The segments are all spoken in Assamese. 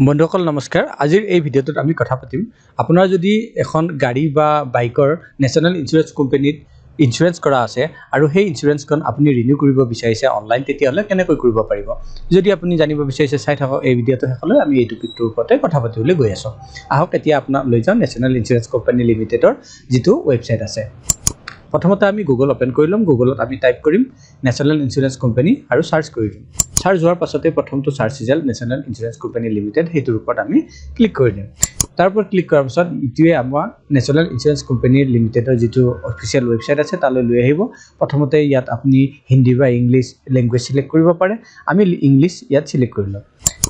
বন্ধুসকল নমস্কাৰ। আজিৰ এই ভিডিঅ'টোত আমি কথা পাতিম আপোনাৰ যদি এখন গাড়ী বা বাইকৰ নেশ্যনেল ইঞ্চুৰেঞ্চ কোম্পানীত ইঞ্চুৰেঞ্চ কৰা আছে আৰু সেই ইঞ্চুৰেঞ্চখন আপুনি ৰিনিউ কৰিব বিচাৰিছে অনলাইন, তেতিয়াহ'লে কেনেকৈ কৰিব পাৰিব। যদি আপুনি জানিব বিচাৰিছে চাই থাকক এই ভিডিঅ'টো শেষলৈ। আমি এই টপিকটোৰ ওপৰতে কথা পাতিবলৈ গৈ আছোঁ। আহক এতিয়া আপোনাক লৈ যাওঁ নেশ্যনেল ইঞ্চুৰেঞ্চ কোম্পানী লিমিটেডৰ যিটো ৱেবছাইট আছে। প্ৰথমতে আমি গুগল অপেন কৰি ল'ম। গুগলত আমি টাইপ কৰিম নেশ্যনেল ইঞ্চুৰেঞ্চ কোম্পানী আৰু চাৰ্চ কৰি দিম। চাৰ্চ হোৱাৰ পাছতে প্ৰথমটো search result national insurance company limited, সেইটোৰ ওপৰত আমি ক্লিক কৰি দিম। তাৰ ওপৰত ক্লিক কৰাৰ পাছত ইটোৱে আমাৰ নেশ্যনেল ইঞ্চুৰেঞ্চ কোম্পানী লিমিটেডৰ যিটো অফিচিয়েল ৱেবছাইট আছে তালৈ লৈ আহিব। প্ৰথমতে ইয়াত আপুনি হিন্দী বা ইংলিছ লেংগুৱেজ চিলেক্ট কৰিব পাৰে। আমি ইংলিছ ইয়াত চিলেক্ট কৰি ল'ম।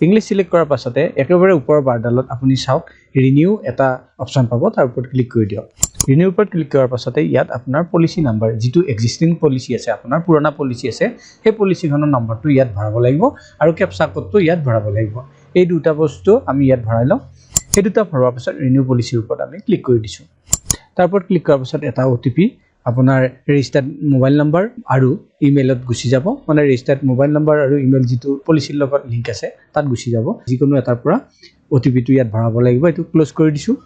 ইংলিছ চিলেক্ট কৰাৰ পাছতে একেবাৰে ওপৰৰ বাৰডালত আপুনি চাওক ৰিনিউ এটা অপশ্যন পাব, তাৰ ওপৰত ক্লিক কৰি দিয়ক। ৰিনিউৰ ওপৰত ক্লিক কৰাৰ পাছতে ইয়াত আপোনাৰ পলিচি নাম্বাৰ, যিটো এক্সিষ্টিং পলিচি আছে, আপোনাৰ পুৰণা পলিচি আছে, সেই পলিচিখনৰ নম্বৰটো ইয়াত ভৰাব লাগিব আৰু কেপচা কোডটো ইয়াত ভৰাব লাগিব। এই দুটা বস্তু আমি ইয়াত ভৰাই লওঁ। সেই দুটা ভৰোৱাৰ পাছত ৰিনিউ পলিচিৰ ওপৰত আমি ক্লিক কৰি দিছোঁ। তাৰ ওপৰত ক্লিক কৰাৰ পাছত এটা OTP আপোনাৰ ৰেজিষ্টাৰ্ড মোবাইল নম্বৰ আৰু ইমেইলত গুচি যাব। মানে ৰেজিষ্টাৰ্ড মোবাইল নম্বৰ আৰু ইমেইল যিটো পলিচিৰ লগত লিংক আছে তাত গুচি যাব। যিকোনো এটাৰ পৰা OTPটো ইয়াত ভৰাব লাগিব। এইটো ক্ল'জ কৰি দিছোঁ।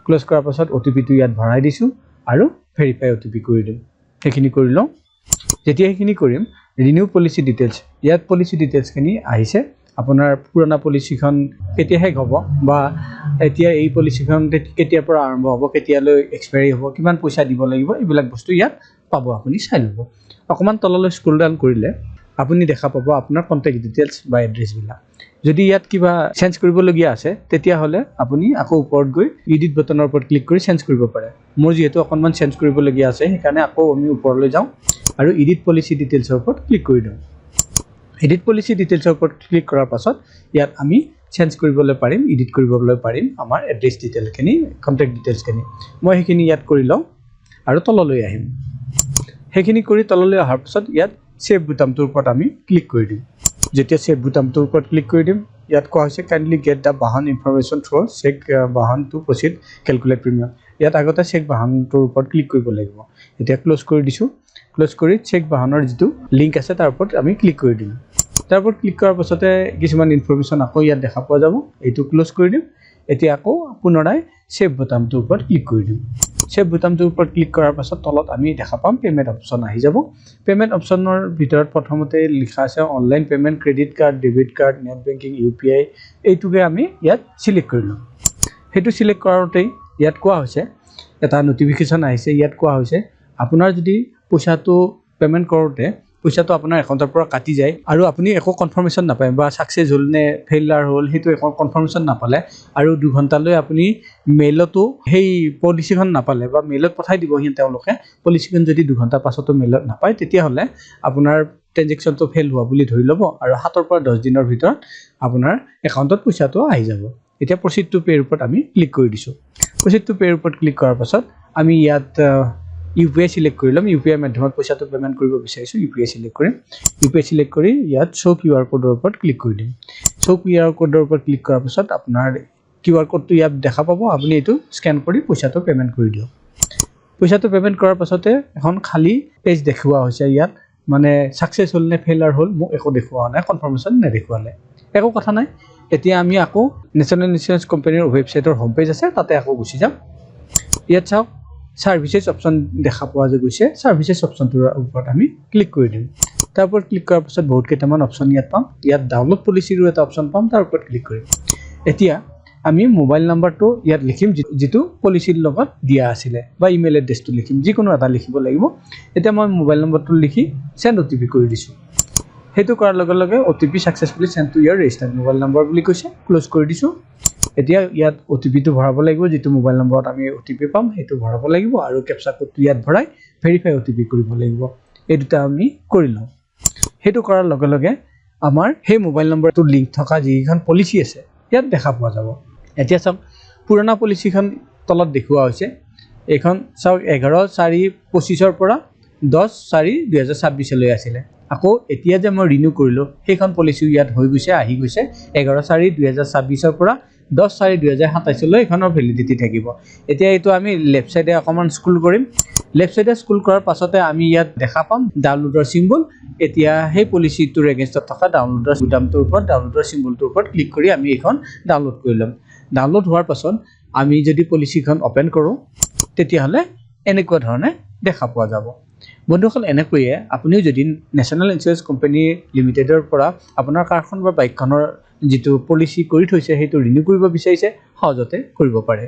ক্ল'জ কৰাৰ পাছত OTPটো ইয়াত ভৰাই দিছোঁ আৰু ভেৰিফাই OTP কৰি দিম। সেইখিনি কৰি লওঁ। যেতিয়া সেইখিনি কৰিম ৰিনিউ পলিচি ডিটেইলছ, ইয়াত পলিচি ডিটেইলছখিনি আহিছে। আপোনাৰ পুৰণা পলিচিখন কেতিয়া শেষ হ'ব বা এতিয়া এই পলিচিখন কেতিয়াৰ পৰা আৰম্ভ হ'ব, কেতিয়ালৈ এক্সপায়াৰী হ'ব, কিমান পইচা দিব লাগিব, এইবিলাক বস্তু ইয়াত পাব। আপুনি চাই ল'ব। অকণমান তললৈ স্ক্ৰল ডাউন কৰিলে আপুনি দেখা পাব আপোনাৰ কণ্টেক্ট ডিটেইলছ বা এড্ৰেছবিলাক। যদি ইয়াত কিবা চেঞ্জ কৰিবলগীয়া আছে তেতিয়াহ'লে আপুনি আকৌ ওপৰত গৈ এডিট বটনৰ ওপৰত ক্লিক কৰি চেঞ্জ কৰিব পাৰে। মোৰ যিহেতু অকণমান চেঞ্জ কৰিবলগীয়া আছে সেইকাৰণে আকৌ আমি ওপৰলৈ যাওঁ আৰু এডিট পলিচি ডিটেইলছৰ ওপৰত ক্লিক কৰি দিওঁ। এডিট পলিচি ডিটেইলছৰ ওপৰত ক্লিক কৰাৰ পাছত ইয়াত আমি চেঞ্জ কৰিবলৈ পাৰিম, এডিট কৰিবলৈ পাৰিম আমাৰ এড্ৰেছ ডিটেইলখিনি, কণ্টেক্ট ডিটেইলছখিনি। মই সেইখিনি ইয়াত কৰি লওঁ আৰু তললৈ আহিম। সেইখিনি কৰি তললৈ অহাৰ পাছত ইয়াত ছেভ বুটামটোৰ ওপৰত আমি ক্লিক কৰি দিম। যেতিয়া ছেভ বুটামটোৰ ওপৰত ক্লিক কৰি দিম, ইয়াত কোৱা হৈছে কাইণ্ডলি গেট দ্য বাহন ইনফৰমেশ্যন থ্ৰু চেক বাহন টু প্ৰচিড কেলকুলেট প্ৰিমিয়াম। ইয়াত আগতে চেক বাহনটোৰ ওপৰত ক্লিক কৰিব লাগিব। এতিয়া ক্ল'জ কৰি দিছোঁ। ক্ল'জ কৰি চেক বাহনৰ যিটো লিংক আছে তাৰ ওপৰত আমি ক্লিক কৰি দিম। তাৰ ওপৰত ক্লিক কৰাৰ পাছতে কিছুমান ইনফৰমেশ্যন আকৌ ইয়াত দেখা পোৱা যাব। এইটো ক্ল'জ কৰি দিম। এতিয়া আকৌ পুনৰাই ছেভ বুটামটোৰ ওপৰত ক্লিক কৰি দিম। ছেভ বুটামটোৰ ওপৰত ক্লিক কৰাৰ পাছত তলত আমি দেখা পাম পে'মেণ্ট অপশ্যন আহি যাব। পে'মেণ্ট অপশ্যনৰ ভিতৰত প্ৰথমতে লিখা আছে online payment, credit card, debit card, net banking, UPI, এইটোকে আমি ইয়াত চিলেক্ট কৰি ল'ম। সেইটো চিলেক্ট কৰোঁতেই ইয়াত কোৱা হৈছে এটা নটিফিকেশ্যন আহিছে। ইয়াত কোৱা হৈছে আপোনাৰ যদি পইচাটো পে'মেণ্ট কৰোঁতে পইচাটো আপোনাৰ একাউণ্টৰ পৰা কাটি যায় আৰু আপুনি একো কনফাৰ্মেশ্যন নাপায় বা ছাকচেছ হ'ল নে ফেইলাৰ হ'ল সেইটো একো কনফাৰ্মেশ্যন নাপালে আৰু 2 ঘণ্টালৈ আপুনি মেইলতো সেই পলিচিখন নাপালে বা মেইলত পঠাই দিব তেওঁলোকে, পলিচিখন যদি 2 ঘণ্টাৰ পাছতো মেইলত নাপায় তেতিয়াহ'লে আপোনাৰ ট্ৰেঞ্জেকশ্যনটো ফেইল হোৱা বুলি ধৰি ল'ব আৰু 7 পৰা 10 দিনৰ ভিতৰত আপোনাৰ একাউণ্টত পইচাটো আহি যাব। এতিয়া প্ৰচিড টু পে'ৰ ওপৰত আমি ক্লিক কৰি দিছোঁ। প্ৰচিড টু পে'ৰ ওপৰত ক্লিক কৰাৰ পাছত আমি ইয়াত UPI চিলেক্ট কৰি ল'ম। UPI মাধ্যমত পইচাটো পে'মেণ্ট কৰিব বিচাৰিছোঁ। UPI চিলেক্ট কৰিম। UPI চিলেক্ট কৰি ইয়াত শ্ব' QR কোডৰ ওপৰত ক্লিক কৰি দিম। শ্ব' QR কোডৰ ওপৰত ক্লিক কৰাৰ পাছত আপোনাৰ QR কোডটো ইয়াত দেখা পাব। আপুনি এইটো স্কেন কৰি পইচাটো পে'মেণ্ট কৰি দিয়ক। পইচাটো পে'মেণ্ট কৰাৰ পাছতে এখন খালী পেজ দেখুওৱা হৈছে ইয়াত, মানে ছাকচেছ হ'ল নে ফেইলাৰ হ'ল মোক একো দেখুওৱা নাই, কনফাৰ্মেশ্যন নেদেখুৱালে। একো কথা নাই। এতিয়া আমি আকৌ নেশ্যনেল ইঞ্চুৰেঞ্চ কোম্পানীৰ ৱেবছাইটৰ হোম পেজ আছে তাতে আকৌ গুচি যাম। ইয়াত চাওক ছাৰ্ভিচেছ অপশ্যন দেখা পোৱা যে গৈছে। ছাৰ্ভিচেছ অপশ্যনটোৰ ওপৰত আমি ক্লিক কৰি দিম। তাৰ ওপৰত ক্লিক কৰাৰ পাছত বহুত কেইটামান অপশ্যন ইয়াত পাম। ইয়াত ডাউনলোড পলিচিৰো এটা অপশ্যন পাম, তাৰ ওপৰত ক্লিক কৰিম। এতিয়া আমি মোবাইল নাম্বাৰটো ইয়াত লিখিম যিটো পলিচিৰ লগত দিয়া আছিলে বা ইমেইল এড্ৰেছটো লিখিম, যিকোনো এটা লিখিব লাগিব। এতিয়া মই মোবাইল নম্বৰটো লিখি চেণ্ড OTP কৰি দিছোঁ। সেইটো কৰাৰ লগে লগে OTP successfully send to your registered mobile number বুলি কৈছে। ক্ল'জ কৰি দিছোঁ। এতিয়া ইয়াত OTPটো ভৰাব লাগিব, যিটো মোবাইল নম্বৰত আমি OTP পাম সেইটো ভৰাব লাগিব আৰু কেপচা কোডটো ইয়াত ভৰাই ভেৰিফাই OTP কৰিব লাগিব। এই দুটা আমি কৰি লওঁ। সেইটো কৰাৰ লগে লগে আমাৰ সেই মোবাইল নম্বৰটোৰ লিংক থকা যিখন পলিচি আছে ইয়াত দেখা পোৱা যাব। এতিয়া চাওক পুৰণা পলিচিখন তলত দেখুওৱা হৈছে। এইখন চাওক 11/4/25 পৰা 10/4/2026 আছিলে। আকৌ এতিয়া যে মই ৰিনিউ কৰিলোঁ সেইখন পলিচিও ইয়াত হৈ গৈছে, আহি গৈছে 11/4/2026 পৰা 10/4/2027 এইখনৰ ভেলিডিটি থাকিব। এতিয়া এইটো আমি লেফ্ট চাইডে অকণমান স্ক্ৰল কৰিম। লেফ্ট সাইডে স্ক্ৰল কৰাৰ পাছতে আমি ইয়াত দেখা পাম ডাউনলোডৰ চিম্বল এতিয়া সেই পলিচিটোৰ এগেইনষ্টত থকা ডাউনলোডৰ বুটামটোৰ ওপৰত ডাউনলোডৰ চিম্বলটোৰ ওপৰত ক্লিক কৰি আমি এইখন ডাউনলোড কৰি ল'ম ডাউনলোড হোৱাৰ পাছত আমি যদি পলিচিখন ওপেন কৰোঁ তেতিয়াহ'লে এনেকুৱা ধৰণে দেখা পোৱা যাব বন্ধুসকল এনেকৈয়ে আপুনিও যদি নেশ্যনেল ইঞ্চুৰেঞ্চ কোম্পানী লিমিটেডৰ পৰা আপোনাৰ কাৰখন বা বাইকখনৰ যিটো পলিচি কৰি থৈছে সেইটো ৰিনিউ কৰিব বিচাৰিছে সহজতে কৰিব পাৰে